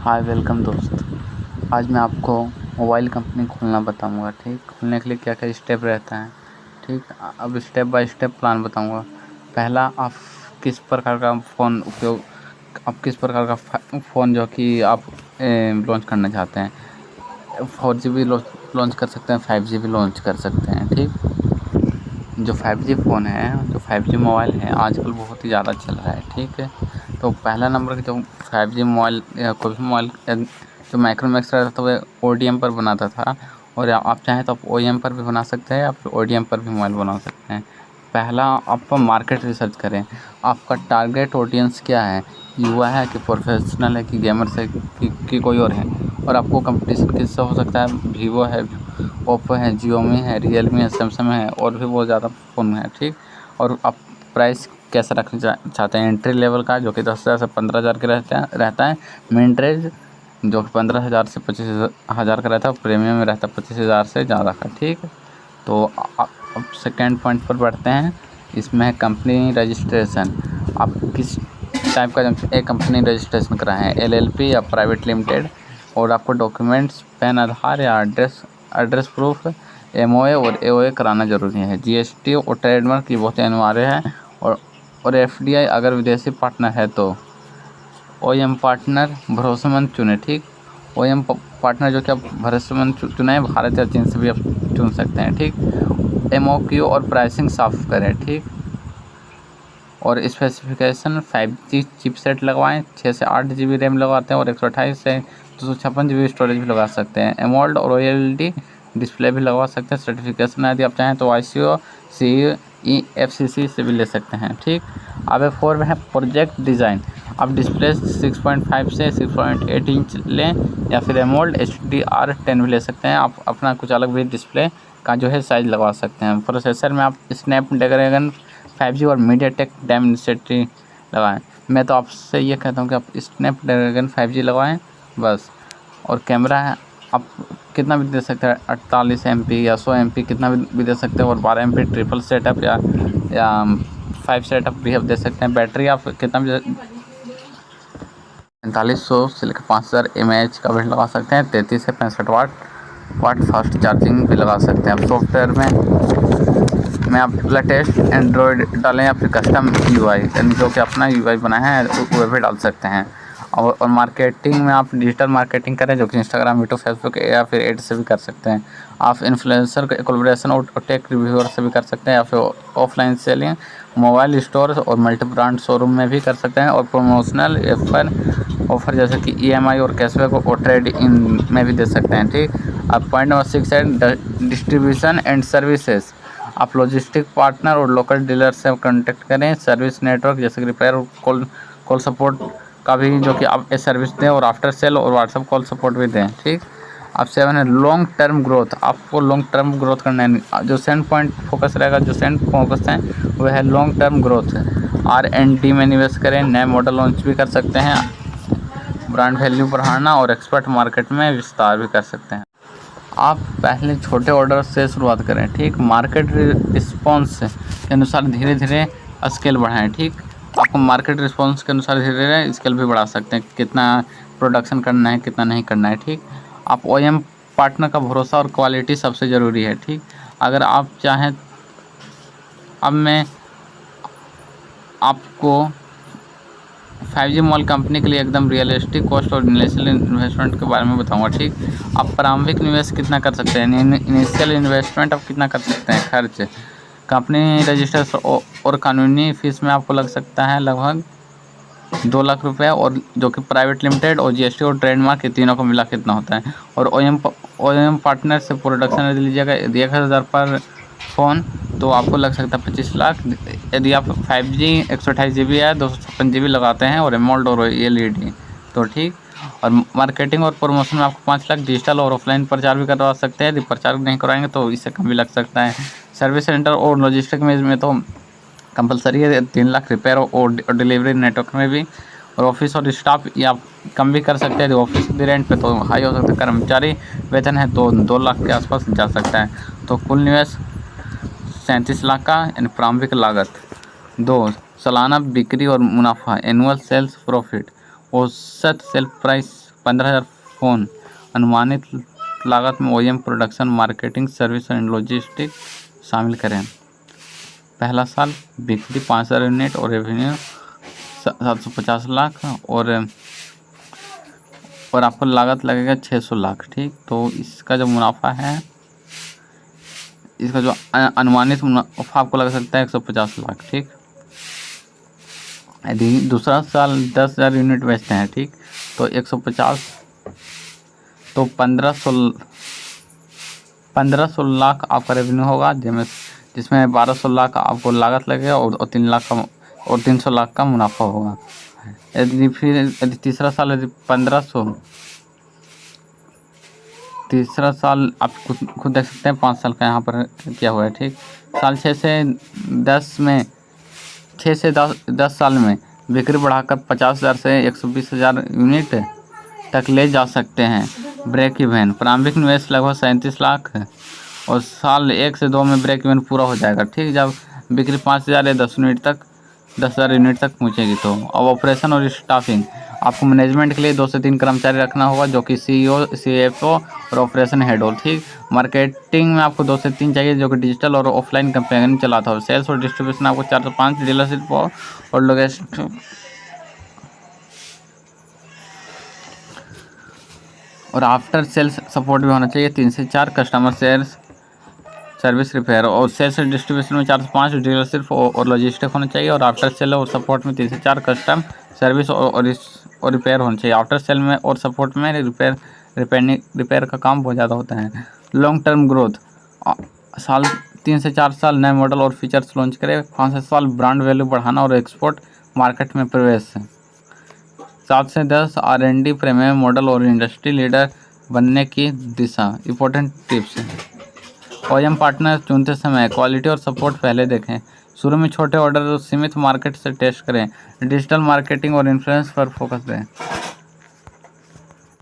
Hi welcome दोस्त। आज मैं आपको मोबाइल कंपनी खोलना बताऊंगा। ठीक, खोलने के लिए क्या क्या स्टेप रहता है। ठीक, अब स्टेप बाय स्टेप प्लान बताऊंगा। पहला, आप किस प्रकार का फ़ोन उपयोग आप किस प्रकार का फ़ोन जो कि आप लॉन्च करना चाहते हैं। 4G भी लॉन्च कर सकते हैं, 5G भी लॉन्च कर सकते हैं। ठीक, जो 5G फ़ोन है, जो 5G मोबाइल है आजकल बहुत ही ज़्यादा चल रहा है। ठीक है, तो पहला नंबर जो 5G मोबाइल या कोई भी मोबाइल जो माइक्रोमैक्स रहता था वो ODM पर बनाता था, और आप चाहें तो आप OEM पर भी बना सकते हैं या फिर ODM पर भी मोबाइल बना सकते हैं। पहला, आप मार्केट रिसर्च करें। आपका टारगेट ऑडियंस क्या है, युवा है कि प्रोफेशनल है कि गेमर्स है कि कोई और है। और आपको कंपटीशन किससे हो सकता है, वीवो है, ओप्पो है, जियोमी है, रियलमी है, सैमसंग है, और भी बहुत ज़्यादा फ़ोन है। ठीक, और आप प्राइस कैसा रखना चाहते हैं। एंट्री लेवल का जो कि 10,000 से 15,000 के रहता है। मिड रेंज जो कि 15,000 से 25,000 का रहता है। प्रीमियम में रहता है 25,000 से ज़्यादा का। ठीक, तो अब सेकेंड पॉइंट पर बढ़ते हैं। इसमें है कंपनी रजिस्ट्रेशन। आप किस टाइप का एक कंपनी रजिस्ट्रेशन कराएं हैं, LLP या प्राइवेट लिमिटेड। और आपको डॉक्यूमेंट्स पैन, आधार या एड्रेस प्रूफ, MOA और AOA कराना ज़रूरी है। GST और ट्रेडमार्क ये बहुत अनिवार्य है। और FDI अगर विदेशी पार्टनर है तो। OEM पार्टनर भरोसेमंद चुने। ठीक, OEM पार्टनर जो कि आप भरोसेमंद चुने, भारत या चीन से भी आप चुन सकते हैं। ठीक, MOQ और प्राइसिंग साफ करें। ठीक, और स्पेसिफिकेशन 5G चिपसेट लगवाएं। 6 से 8 GB रैम लगवाते हैं और 128 से 256 GB स्टोरेज भी लगा सकते हैं। एमोल्ड और OLED डिस्प्ले भी लगवा सकते हैं। सर्टिफिकेशन यदि आप चाहें तो ICO, CE, FCC से भी ले सकते हैं। ठीक, अब 4 में है प्रोजेक्ट डिज़ाइन। आप डिस्प्ले 6.5 से 6.8 इंच लें या फिर एमोल्ड HDR10 भी ले सकते हैं। आप अपना कुछ अलग भी डिस्प्ले का जो है साइज़ लगवा सकते हैं। प्रोसेसर में आप स्नैपड्रैगन 5G और मीडियाटेक डायमेंसिटी लगाएं। मैं तो आपसे ये कहता हूँ कि आप स्नैपड्रैगन 5G लगवाएं बस। और कैमरा है, आप कितना भी दे सकते हैं, 48 MP या 100 MP कितना भी दे सकते हैं। और 12 MP ट्रिपल सेटअप या 5 सेटअप भी आप दे सकते हैं। बैटरी आप कितना भी 4500 से लेकर 5000 mAh का भी लगा सकते हैं। 33 से 65 वाट फास्ट चार्जिंग भी लगा सकते हैं। आप सॉफ्टवेयर में आप लेटेस्ट एंड्रॉयड डालें या फिर कस्टम UI, यानी जो कि अपना UI बनाया है वो भी डाल सकते हैं। और मार्केटिंग में आप डिजिटल मार्केटिंग करें, जो कि इंस्टाग्राम, यूट्यूब, फेसबुक या फिर एड से भी कर सकते हैं। आप इन्फ्लुएंसर कोलैबोरेशन और टेक रिव्यूअर से भी कर सकते हैं, या फिर ऑफलाइन सेलिंग मोबाइल स्टोर और मल्टी ब्रांड शोरूम में भी कर सकते हैं। और प्रमोशनल ऑफर जैसे कि EMI और कैशबैक और ट्रेड इन में भी दे सकते हैं। ठीक, अब पॉइंट नंबर 6 है डिस्ट्रीब्यूशन एंड सर्विसेज। आप लॉजिस्टिक पार्टनर और लोकल डीलर से कॉन्टेक्ट करें। सर्विस नेटवर्क जैसे कि रिपेयर और कॉल सपोर्ट का भी जो कि आप सर्विस दें, और आफ्टर सेल और व्हाट्सएप कॉल सपोर्ट भी दें। ठीक, अब 7 है लॉन्ग टर्म ग्रोथ। आपको लॉन्ग टर्म ग्रोथ करना है। जो सेंड पॉइंट फोकस रहेगा, जो सेंड फोकस है वह है लॉन्ग टर्म ग्रोथ। R&D में निवेश करें, नए मॉडल लॉन्च भी कर सकते हैं, ब्रांड वैल्यू बढ़ाना और एक्सपर्ट मार्केट में विस्तार भी कर सकते हैं। आप पहले छोटे ऑर्डर से शुरुआत करें। ठीक, मार्केट रिस्पॉन्स के अनुसार धीरे धीरे स्केल बढ़ाएं। ठीक, आपको मार्केट रिस्पॉन्स के अनुसार धीरे धीरे स्केल भी बढ़ा सकते हैं, कितना प्रोडक्शन करना है कितना नहीं करना है। ठीक, आप OEM पार्टनर का भरोसा और क्वालिटी सबसे ज़रूरी है। ठीक, अगर आप चाहें, अब मैं आपको 5G मॉल कंपनी के लिए एकदम रियलिस्टिक कॉस्ट और इनिशियल इन्वेस्टमेंट के बारे में बताऊंगा। ठीक, आप प्रारंभिक निवेश कितना कर सकते हैं, इनिशियल इन्वेस्टमेंट आप कितना कर सकते हैं। खर्च कंपनी रजिस्ट्रेशन और कानूनी फीस में आपको लग सकता है लगभग 2 लाख रुपये, और जो कि प्राइवेट लिमिटेड और GST और ट्रेडमार्क ये तीनों को मिला कितना होता है। और OEM पार्टनर से प्रोडक्शन यदि लीजिएगा, यदि 1,000 पर फ़ोन तो आपको लग सकता है 25 लाख। यदि आप 5G 128 GB या 256 GB लगाते हैं और एमोल्ड और LED तो। ठीक, और मार्केटिंग और प्रमोशन में आपको 5 लाख। डिजिटल और ऑफलाइन प्रचार भी करवा सकते हैं, यदि प्रचार नहीं कराएंगे तो इससे कम भी लग सकता है। सर्विस सेंटर और लॉजिस्टिक में तो कंपलसरी है 3 लाख। रिपेयर और डिलीवरी नेटवर्क में भी। और ऑफिस और स्टाफ ये आप कम भी कर सकते हैं, ऑफिस की रेंट पे तो हाई हो सकता है। कर्मचारी वेतन है तो 2 लाख के आसपास जा सकता है। तो कुल निवेश 37 लाख का, यानी प्रारंभिक लागत। 2, सालाना बिक्री और मुनाफा, एनुअल सेल्स प्रॉफिट। औसत सेल प्राइस 15,000 फ़ोन। अनुमानित लागत में OEM production, marketing, service and logistic शामिल करें। पहला साल बिक्री 5,000 यूनिट और रेवेन्यू 750 लाख और आपको लागत लगेगा 600 लाख। ठीक, तो इसका जो मुनाफा है, इसका जो अनुमानित मुनाफा आपको लग सकता है 150 लाख। ठीक, यदि दूसरा साल 10,000 यूनिट बेचते हैं, ठीक, तो 150, तो 1500 लाख आपका रेवेन्यू होगा, जिसमें 1200 लाख आपको लागत लगेगा और 300 लाख का मुनाफा होगा। यदि तीसरा साल, यदि 1500, तीसरा साल आप खुद देख सकते हैं, 5 साल का यहाँ पर किया हुआ है। ठीक, साल 6 से 10 साल में बिक्री बढ़ाकर 50,000 से 120,000 यूनिट तक ले जा सकते हैं। ब्रेक इवन, प्रारंभिक निवेश लगभग 37 लाख है और साल 1 से 2 में ब्रेक इवन पूरा हो जाएगा। ठीक, जब बिक्री 5,000 या 10,000 यूनिट तक पहुँचेगी। तो अब ऑपरेशन और स्टाफिंग, आपको मैनेजमेंट के लिए 2 से 3 कर्मचारी रखना होगा, जो कि CEO, CFO और ऑपरेशन हेड हो। ठीक, मार्केटिंग में आपको 2 से 3 चाहिए, जो कि डिजिटल और ऑफलाइन कैंपेन चलाता हो। सेल्स और डिस्ट्रीब्यूशन आपको 4 से 5 डीलरशिप और लोकेशन और आफ्टर सेल्स सपोर्ट भी होना चाहिए। 3 से 4 कस्टमर सर्विस रिपेयर और सेल्स डिस्ट्रीब्यूशन में 4 से 5 डीलरशिप और लॉजिस्टिक होना चाहिए। और आफ्टर सेल और सपोर्ट में 3 से 4 कस्टम सर्विस और रिपेयर होना चाहिए। आफ्टर सेल में और सपोर्ट में रिपेयर का काम बहुत ज़्यादा होता है। लॉन्ग टर्म ग्रोथ, साल 3 से 4 साल नए मॉडल और फीचर्स लॉन्च करें। 5 से साल ब्रांड वैल्यू बढ़ाना और एक्सपोर्ट मार्केट में प्रवेश। 7 से 10 R&D प्रीमियम मॉडल और इंडस्ट्री लीडर बनने की दिशा। इंपॉर्टेंट टिप्स, OEM पार्टनर चुनते समय क्वालिटी और सपोर्ट पहले देखें। शुरू में छोटे ऑर्डर और सीमित मार्केट से टेस्ट करें। डिजिटल मार्केटिंग और इन्फ्लुएंस पर फोकस दें।